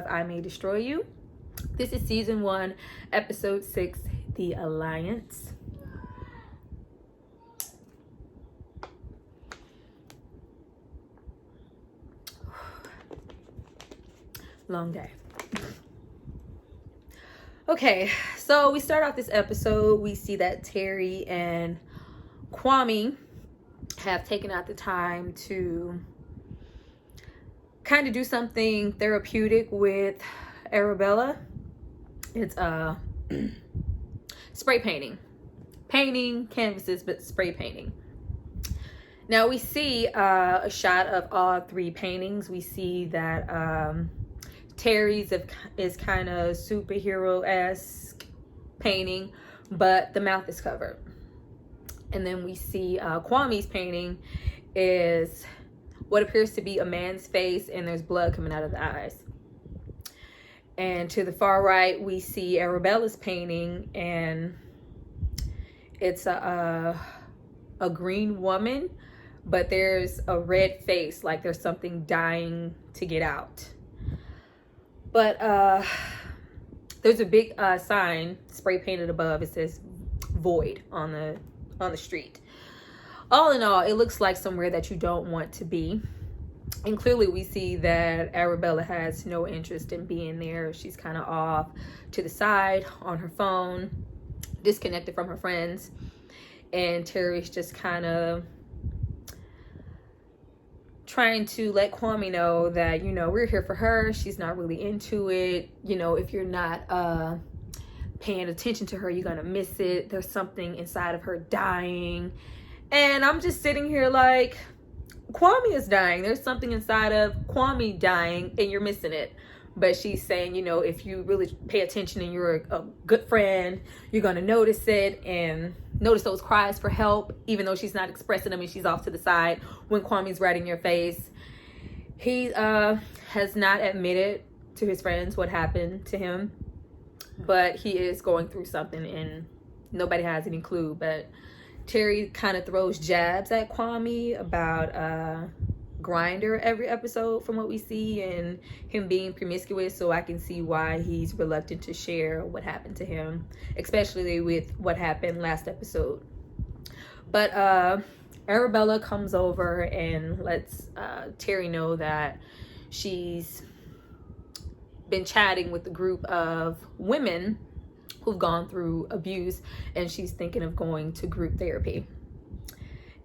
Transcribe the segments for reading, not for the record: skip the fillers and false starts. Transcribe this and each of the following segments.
of I May Destroy You. This is season 1, episode 6, The Alliance. Long day. Okay, so we start off this episode. We see that Terry and Kwame have taken out the time to kind of do something therapeutic with Arabella. It's spray painting canvases, but spray painting. Now we see a shot of all 3 paintings. We see that Terry's is kind of superhero-esque painting, but the mouth is covered. And then we see Kwame's painting is what appears to be a man's face, and there's blood coming out of the eyes. And to the far right, we see Arabella's painting, and it's a green woman, but there's a red face, like there's something dying to get out. But there's a big sign spray painted above. It says void on the street. All in all, it looks like somewhere that you don't want to be. And clearly we see that Arabella has no interest in being there. She's kind of off to the side on her phone, disconnected from her friends. And Terry's just kind of trying to let Kwame know that, you know, we're here for her. She's not really into it. You know, if you're not paying attention to her, you're gonna miss it. There's something inside of her dying. And I'm just sitting here like, Kwame is dying. There's something inside of Kwame dying, and you're missing it. But she's saying, you know, if you really pay attention and you're a good friend, you're gonna notice it and notice those cries for help, even though she's not expressing them and she's off to the side when Kwame's right in your face. He has not admitted to his friends what happened to him, but he is going through something and nobody has any clue. But Terry kind of throws jabs at Kwame about Grindr every episode from what we see, and him being promiscuous, so I can see why he's reluctant to share what happened to him, especially with what happened last episode. But Arabella comes over and lets Terry know that she's been chatting with a group of women who've gone through abuse, and she's thinking of going to group therapy.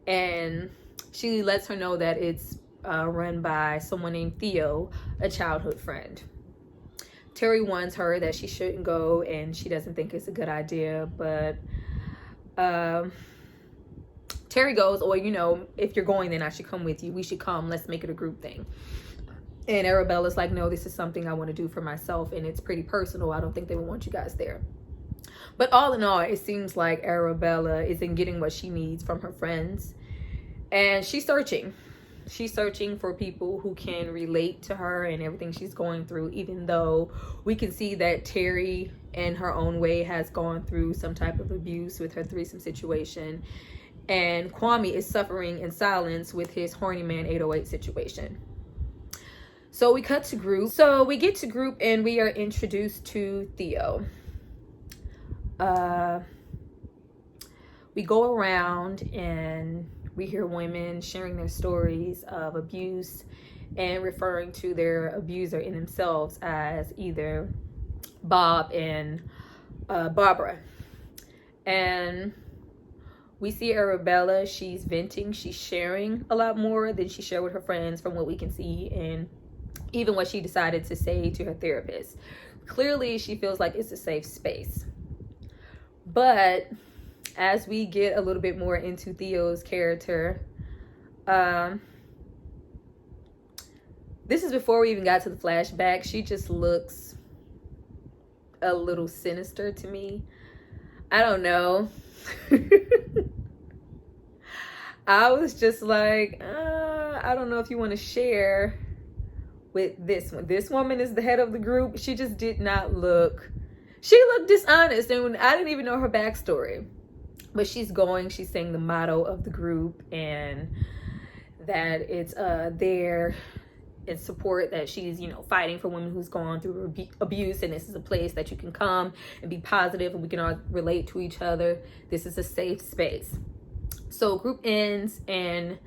And she lets her know that it's run by someone named Theo, a childhood friend. Terry warns her that she shouldn't go, and she doesn't think it's a good idea, but Terry goes, or, you know, if you're going, then I should come with you. We should come. Let's make it a group thing. And Arabella's like, no, this is something I want to do for myself, and it's pretty personal. I don't think they would want you guys there. But all in all, it seems like Arabella isn't getting what she needs from her friends. And she's searching. She's searching for people who can relate to her and everything she's going through, even though we can see that Terry, in her own way, has gone through some type of abuse with her threesome situation. And Kwame is suffering in silence with his horny man 808 situation. So we cut to group. So we get to group and we are introduced to Theo. We go around and we hear women sharing their stories of abuse and referring to their abuser in themselves as either Bob and Barbara. And we see Arabella, she's venting, she's sharing a lot more than she shared with her friends from what we can see, and even what she decided to say to her therapist. Clearly, she feels like it's a safe space. But as we get a little bit more into Theo's character, this is before we even got to the flashback. She just looks a little sinister to me. I don't know. I was just like, I don't know if you want to share with this one. This woman is the head of the group. She just did not look, she looked dishonest, and I didn't even know her backstory. But she's saying the motto of the group, and that it's their and support that she's, you know, fighting for women who's gone through abuse, and this is a place that you can come and be positive and we can all relate to each other. This is a safe space. So group ends and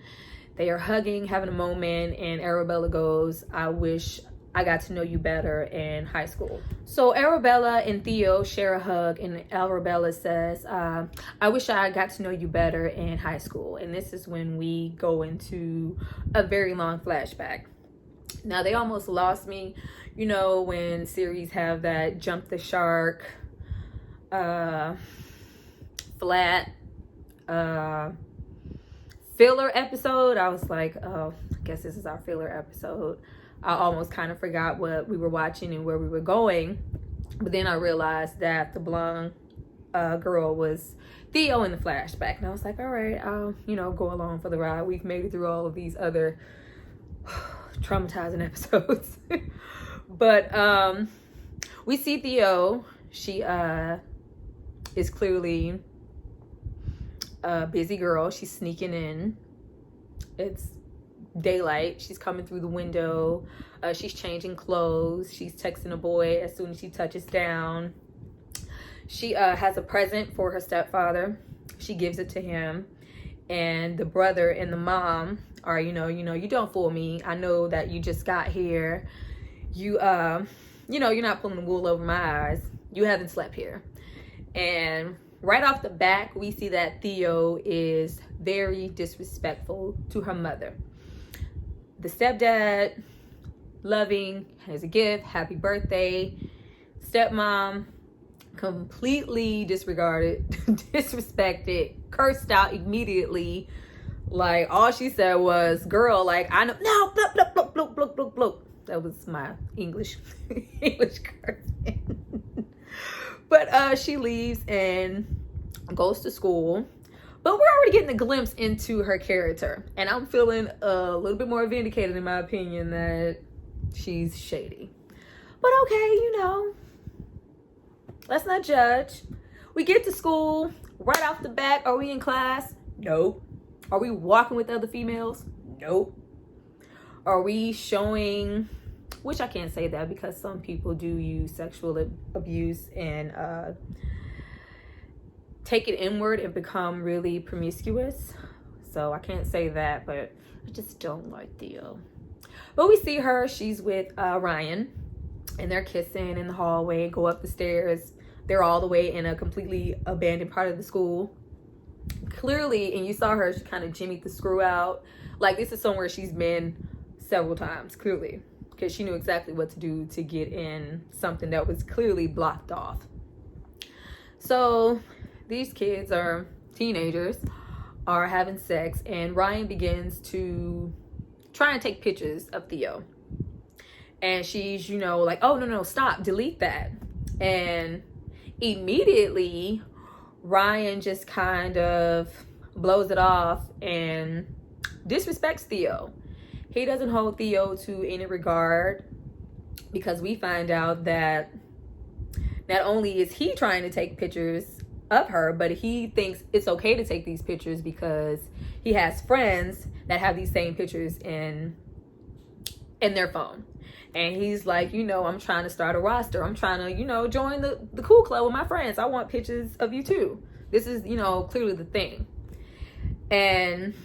they are hugging, having a moment, and Arabella goes, I wish I got to know you better in high school. So Arabella and Theo share a hug, and Arabella says, I wish I got to know you better in high school. And this is when we go into a very long flashback. Now, they almost lost me, you know, when series have that jump the shark, flat, filler episode. I was like, oh, I guess this is our filler episode. I almost kind of forgot what we were watching and where we were going. But then I realized that the blonde girl was Theo in the flashback. And I was like, all right, I'll, you know, go along for the ride. We've made it through all of these other traumatizing episodes. But we see Theo. She is clearly a busy girl. She's sneaking in. It's daylight. She's coming through the window. She's changing clothes. She's texting a boy as soon as she touches down. She has a present for her stepfather. She gives it to him. And the brother and the mom are, you know, you don't fool me. I know that you just got here. You know, you're not pulling the wool over my eyes. You haven't slept here. And right off the bat, we see that Theo is very disrespectful to her mother. The stepdad, loving, has a gift, happy birthday. Stepmom, completely disregarded, disrespected, cursed out immediately. Like, all she said was, girl, like, I know, no, bloop, bloop, bloop, bloop, bloop, bloop, bloop. That was my English cursing. But she leaves and goes to school. But we're already getting a glimpse into her character. And I'm feeling a little bit more vindicated in my opinion that she's shady. But okay, you know, let's not judge. We get to school right off the bat. Are we in class? No. Are we walking with other females? Nope. Are we showing, which I can't say that because some people do use sexual abuse and take it inward and become really promiscuous. So I can't say that, but I just don't like Theo. But we see her, she's with Ryan, and they're kissing in the hallway, go up the stairs. They're all the way in a completely abandoned part of the school. Clearly, and you saw her, she kind of jimmied the screw out. Like, this is somewhere she's been several times, clearly, because she knew exactly what to do to get in something that was clearly blocked off. So these kids are teenagers, are having sex, and Ryan begins to try and take pictures of Theo. And she's, you know, like, oh, no, stop, delete that. And immediately, Ryan just kind of blows it off and disrespects Theo. He doesn't hold Theo to any regard, because we find out that not only is he trying to take pictures of her, but he thinks it's okay to take these pictures because he has friends that have these same pictures in their phone. And he's like, you know, I'm trying to start a roster. I'm trying to, you know, join the cool club with my friends. I want pictures of you too. This is, you know, clearly the thing. And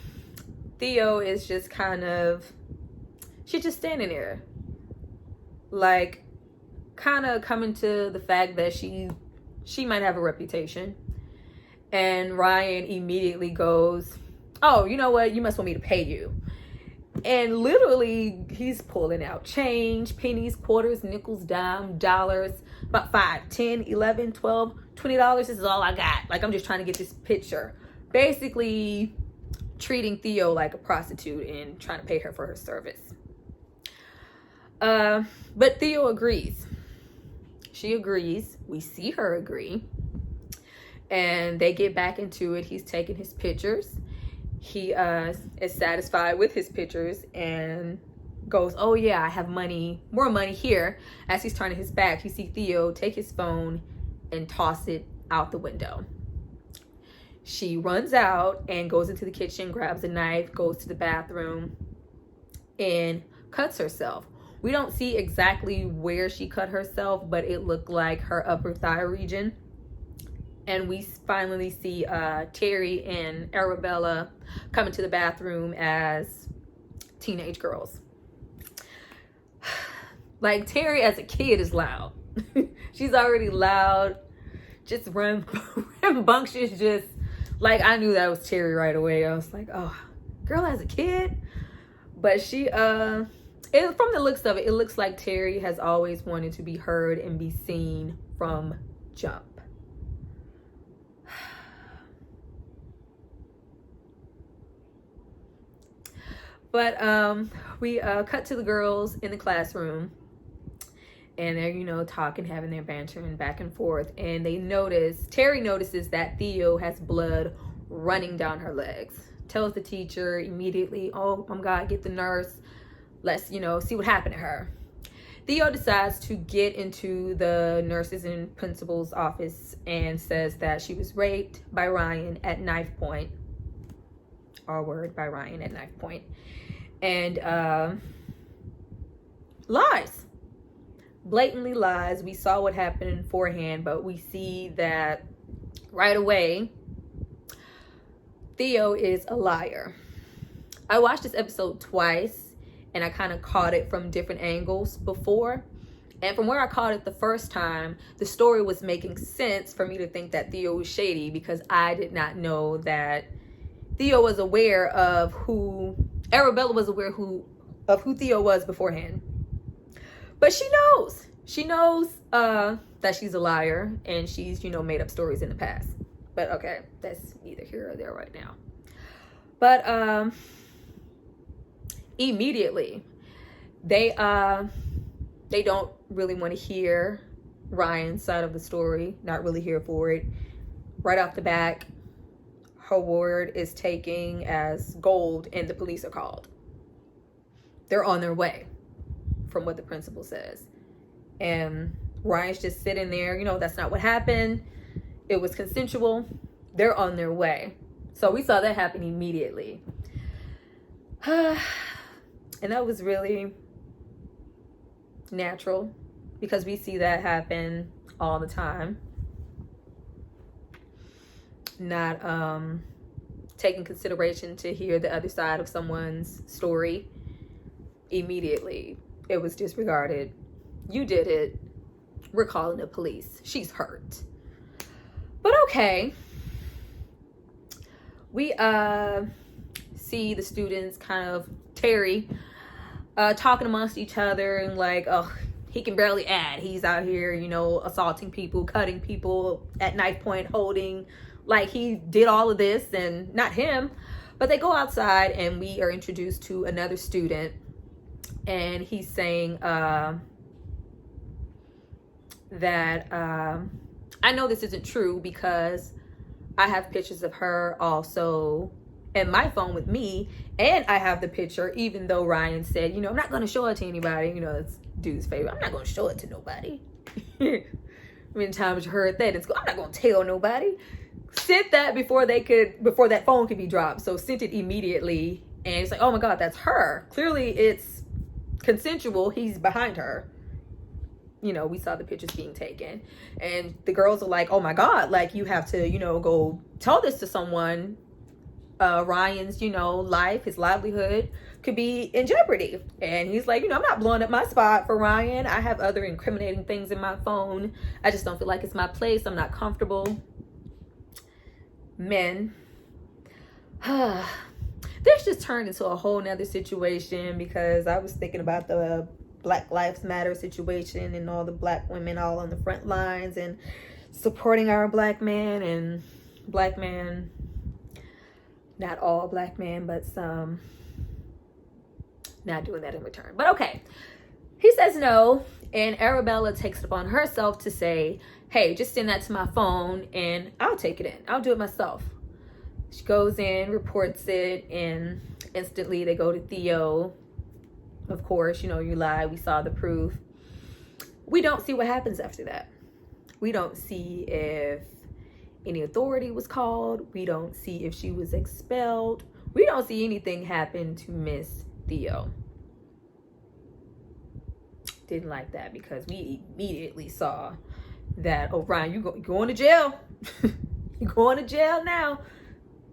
Theo is just kind of, she's just standing there, like, kind of coming to the fact that she might have a reputation. And Ryan immediately goes, oh, you know what? You must want me to pay you. And literally, he's pulling out change, pennies, quarters, nickels, dime, dollars, about $5, $10, $11, $12, $20. This is all I got. Like, I'm just trying to get this picture. Basically, treating Theo like a prostitute and trying to pay her for her service. But Theo agrees. She agrees. We see her agree. And they get back into it. He's taking his pictures. He is satisfied with his pictures and goes, oh yeah, I have money, more money here. As he's turning his back, you see Theo take his phone and toss it out the window. She runs out and goes into the kitchen, grabs a knife, goes to the bathroom, and cuts herself. We don't see exactly where she cut herself, but it looked like her upper thigh region. And we finally see Terry and Arabella come into the bathroom as teenage girls. Like, Terry as a kid is loud. She's already loud, just rambunctious, just like, I knew that was Terry right away. I was like, oh, girl as a kid. But she from the looks of it, it looks like Terry has always wanted to be heard and be seen from jump. But we cut to the girls in the classroom, and they're, you know, talking, having their banter and back and forth. And Terry notices that Theo has blood running down her legs. Tells the teacher immediately, oh my God, get the nurse. Let's, you know, see what happened to her. Theo decides to get into the nurse's and principal's office and says that she was raped by Ryan at knife point. Our word, by Ryan at knife point. And lies. Blatantly lies. We saw what happened beforehand, but we see that right away Theo is a liar. I watched this episode twice, and I kind of caught it from different angles before. And from where I caught it the first time, the story was making sense for me to think that Theo was shady, because I did not know that Theo was aware of Arabella was aware of who Theo was beforehand. But she knows. She knows that she's a liar, and she's, you know, made up stories in the past. But okay, that's neither here or there right now. But immediately they don't really want to hear Ryan's side of the story, not really here for it. Right off the bat, her word is taken as gold, and the police are called. They're on their way, from what the principal says. And Ryan's just sitting there, you know, that's not what happened. It was consensual. They're on their way. So we saw that happen immediately. And that was really natural, because we see that happen all the time. Not taking consideration to hear the other side of someone's story. Immediately it was disregarded. You did it. We're calling the police. She's hurt. But okay. We see the students, kind of Terry, talking amongst each other, and like, oh, he can barely add. He's out here, you know, assaulting people, cutting people at knife point, holding, like he did all of this, and not him. But they go outside, and we are introduced to another student, and he's saying that I know this isn't true, because I have pictures of her also in my phone with me, and I have the picture, even though Ryan said, you know, I'm not going to show it to anybody. You know, it's dude's favorite. I'm not going to show it to nobody. How many times you heard that? I'm not going to tell nobody. Sent that before that phone could be dropped. So sent it immediately, and it's like, oh my God, that's her. Clearly it's consensual. He's behind her. You know, we saw the pictures being taken, and the girls are like, oh my God, like, you have to, you know, go tell this to someone. Ryan's, you know, life, his livelihood could be in jeopardy. And he's like, you know, I'm not blowing up my spot for Ryan. I have other incriminating things in my phone. I just don't feel like it's my place. I'm not comfortable. Men. This just turned into a whole nother situation, because I was thinking about the Black Lives Matter situation and all the black women all on the front lines and supporting our black man, and black man, not all black men, but some, not doing that in return. But okay, he says no, and Arabella takes it upon herself to say, hey, just send that to my phone and I'll take it in. I'll do it myself. She goes in, reports it, and instantly they go to Theo. Of course, you know, you lie. We saw the proof. We don't see what happens after that. We don't see if any authority was called. We don't see if she was expelled. We don't see anything happen to Miss Theo. didn't like that because we immediately saw that, oh, Ryan, you're going to jail. You're going to jail now.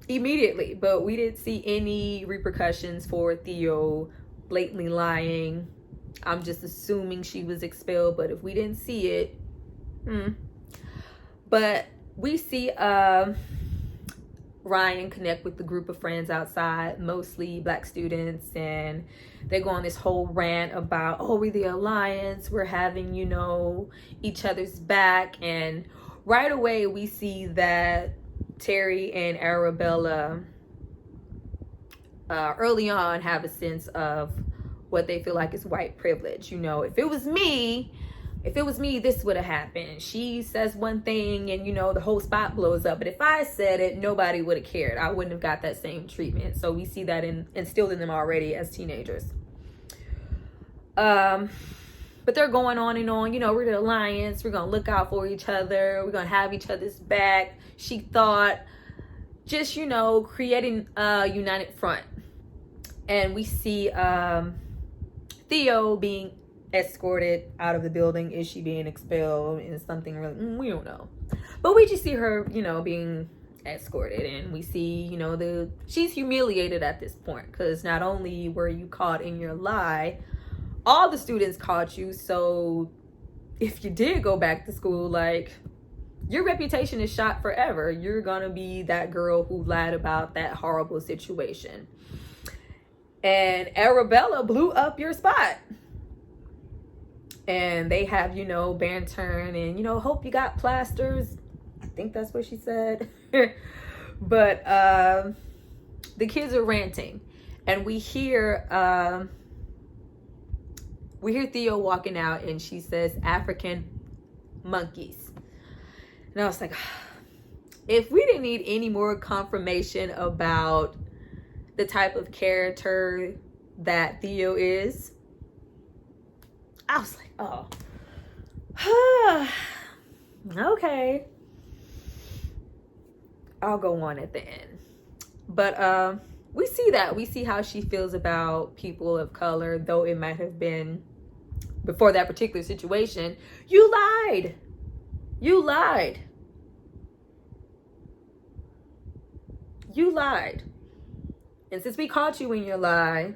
Immediately. But we didn't see any repercussions for Theo blatantly lying. I'm just assuming she was expelled, but if we didn't see it, But we see Ryan connect with the group of friends outside, mostly Black students, and they go on this whole rant about, oh, we're the Alliance, we're having, you know, each other's back. And right away we see that Terry and Arabella early on have a sense of what they feel like is white privilege. You know, if it was me, this would have happened. She says one thing and, you know, the whole spot blows up. But if I said it, nobody would have cared. I wouldn't have got that same treatment. So we see that instilled in them already as teenagers. But they're going on and on. You know, we're the Alliance. We're going to look out for each other. We're going to have each other's back. She thought, just, you know, creating a united front. And we see Theo being escorted out of the building. Is she being expelled? And something really, we don't know. But we just see her, you know, being escorted, and we see, you know, she's humiliated at this point, because not only were you caught in your lie, all the students caught you. So if you did go back to school, like, your reputation is shot forever. You're gonna be that girl who lied about that horrible situation. And Arabella blew up your spot. And they have, you know, banter and, you know, hope you got plasters. I think that's what she said. But the kids are ranting. And we hear Theo walking out, and she says, African monkeys. And I was like, if we didn't need any more confirmation about the type of character that Theo is, I was like, oh, okay, I'll go on at the end. But we see how she feels about people of color, though it might have been before that particular situation. You lied. And since we caught you in your lie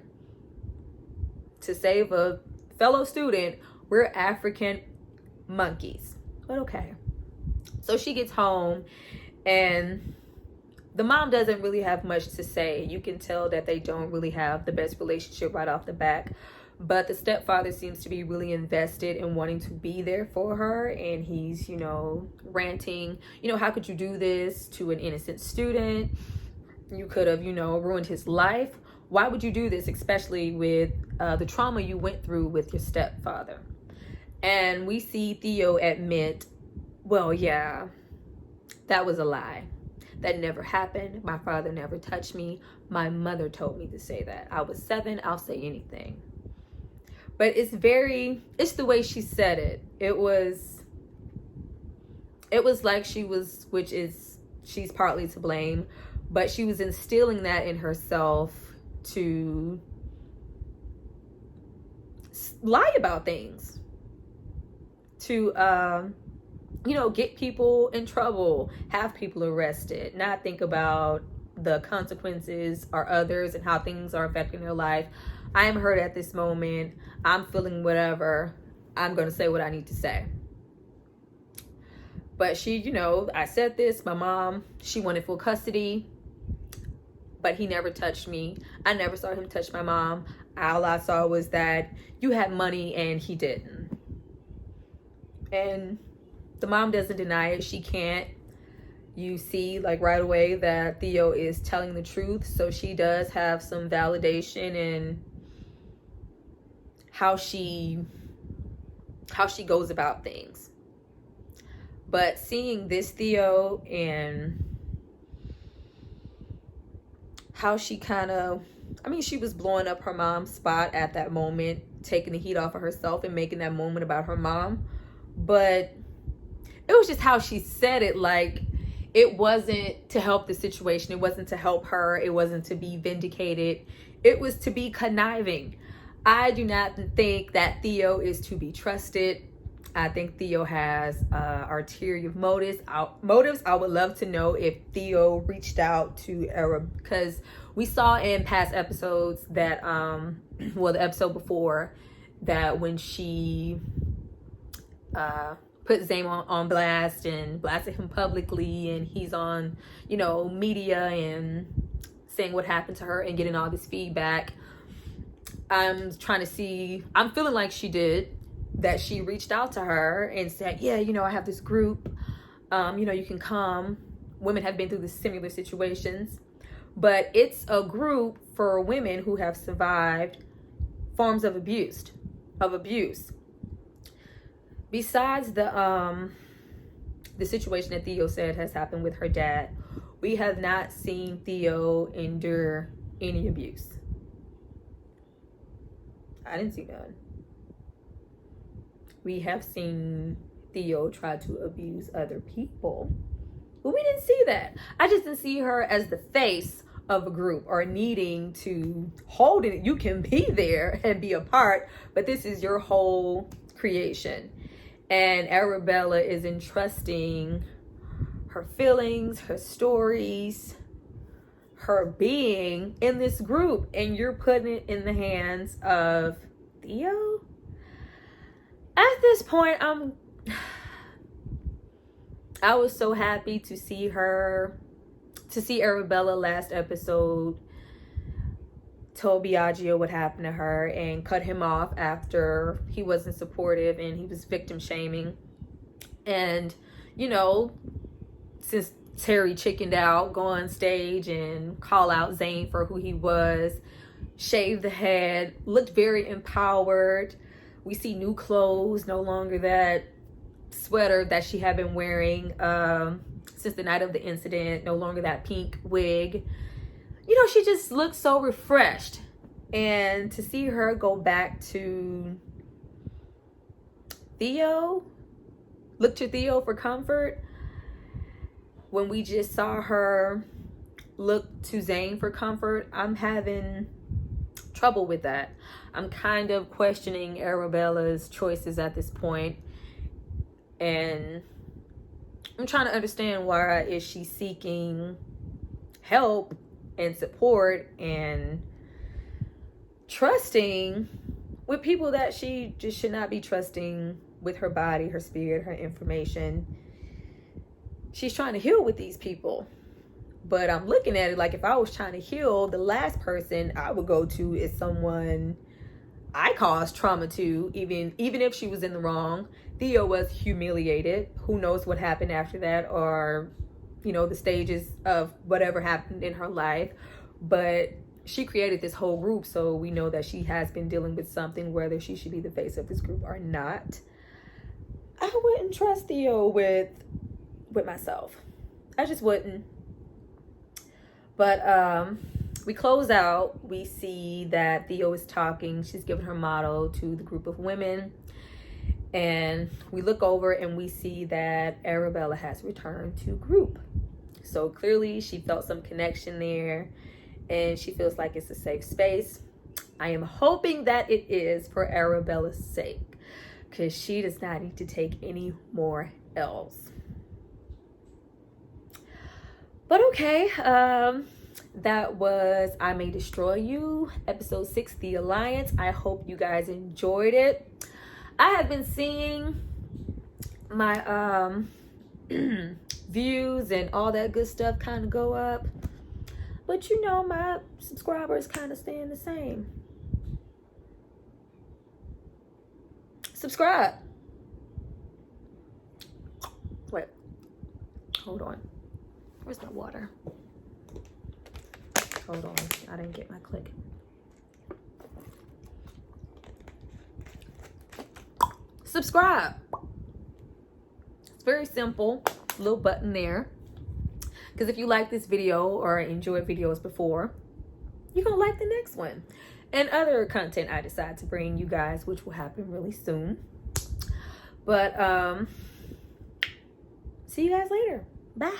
to save a fellow student, we're African monkeys. But okay. So she gets home, and the mom doesn't really have much to say. You can tell that they don't really have the best relationship right off the bat. But the stepfather seems to be really invested in wanting to be there for her. And he's, you know, ranting, you know, how could you do this to an innocent student? You could have, you know, ruined his life. Why would you do this, especially with the trauma you went through with your stepfather? And we see Theo admit, well, yeah, that was a lie. That never happened. My father never touched me. My mother told me to say that. I was 7. I'll say anything. But it's the way she said it. It was like she's partly to blame, but she was instilling that in herself to lie about things, to you know, get people in trouble, have people arrested, not think about the consequences or others and how things are affecting their life. I am hurt at this moment. I'm feeling whatever. I'm going to say what I need to say. But she, you know, I said this, my mom, she wanted full custody, but he never touched me. I never saw him touch my mom. All I saw was that you had money and he didn't. And the mom doesn't deny it. She can't. You see, like, right away that Theo is telling the truth. So she does have some validation in how she goes about things. But seeing this Theo and how she she was blowing up her mom's spot at that moment, taking the heat off of herself and making that moment about her mom. But it was just how she said it. Like, it wasn't to help the situation. It wasn't to help her. It wasn't to be vindicated. It was to be conniving. I do not think that Theo is to be trusted. I think Theo has ulterior motives. I would love to know if Theo reached out to Arab, because we saw in past episodes that, well, the episode before, that when she put Zayn on blast and blasted him publicly, and he's on, you know, media and saying what happened to her and getting all this feedback. I'm feeling like she did, that she reached out to her and said, yeah, you know, I have this group, you know, you can come. Women have been through the similar situations, but it's a group for women who have survived forms of abuse. Besides the situation that Theo said has happened with her dad, we have not seen Theo endure any abuse. I didn't see none. We have seen Theo try to abuse other people, but we didn't see that. I just didn't see her as the face of a group or needing to hold it. You can be there and be a part, but this is your whole creation. And Arabella is entrusting her feelings, her stories, her being in this group, and you're putting it in the hands of Theo. At this point, I was so happy to see Arabella last episode told Biagio what happened to her and cut him off after he wasn't supportive and he was victim shaming. And, you know, since Terry chickened out, go on stage and call out Zayn for who he was, shave the head, looked very empowered. We see new clothes, no longer that sweater that she had been wearing since the night of the incident, no longer that pink wig. You know, she just looked so refreshed. And to see her go back to Theo, look to Theo for comfort, when we just saw her look to Zayn for comfort, I'm having trouble with that. I'm kind of questioning Arabella's choices at this point, and I'm trying to understand, why is she seeking help and support and trusting with people that she just should not be trusting with her body, her spirit, her information. She's trying to heal with these people. But I'm looking at it like, if I was trying to heal, the last person I would go to is someone I caused trauma to, even if she was in the wrong. Theo was humiliated. Who knows what happened after that, or, you know, the stages of whatever happened in her life. But she created this whole group, so we know that she has been dealing with something, whether she should be the face of this group or not. I wouldn't trust Theo with myself. I just wouldn't. But we close out. We see that Theo is talking. She's giving her motto to the group of women. And we look over and we see that Arabella has returned to group. So clearly she felt some connection there, and she feels like it's a safe space. I am hoping that it is, for Arabella's sake, because she does not need to take any more L's. But okay, that was I May Destroy You, episode 6, The Alliance. I hope you guys enjoyed it. I have been seeing my views and all that good stuff kind of go up, but you know, my subscribers kind of staying the same. Subscribe. Wait, hold on. Where's my water? Hold on, I didn't get my click. Subscribe. It's very simple. Little button there. Because if you like this video or enjoyed videos before, you're gonna like the next one. And other content I decide to bring you guys, which will happen really soon. But see you guys later. Bye.